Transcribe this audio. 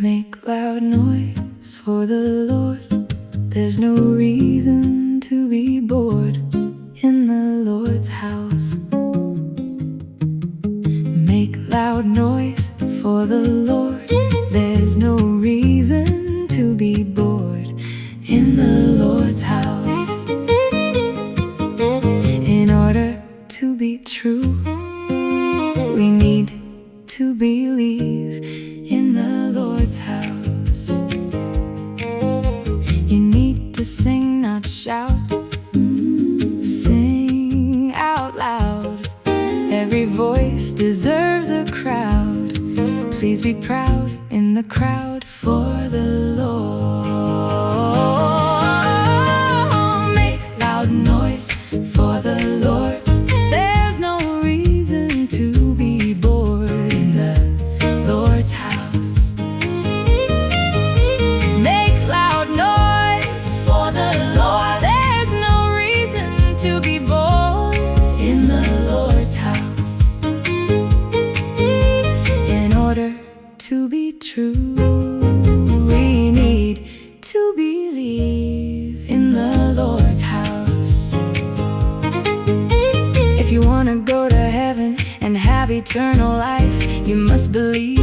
Make loud noise for the Lord. There's no reason to be bored in the Lord's house. Make loud noise for the Lord. There's no reason to be bored in the Lord's house. In order to be true, we need to believe in the Lord's house. You need to sing, not shout. Sing out loud. Every voice deserves a crowd. Please be proud in the crowd for the Lord. Make loud noise for the Lord. There's no reason to be bored in the Lord's house. Make loud noise for the Lord. There's no reason to be bored in the Lord's house. In order to be true, we need to believe in the Lord's house. If you want to go to heaven and have eternal life, you must believe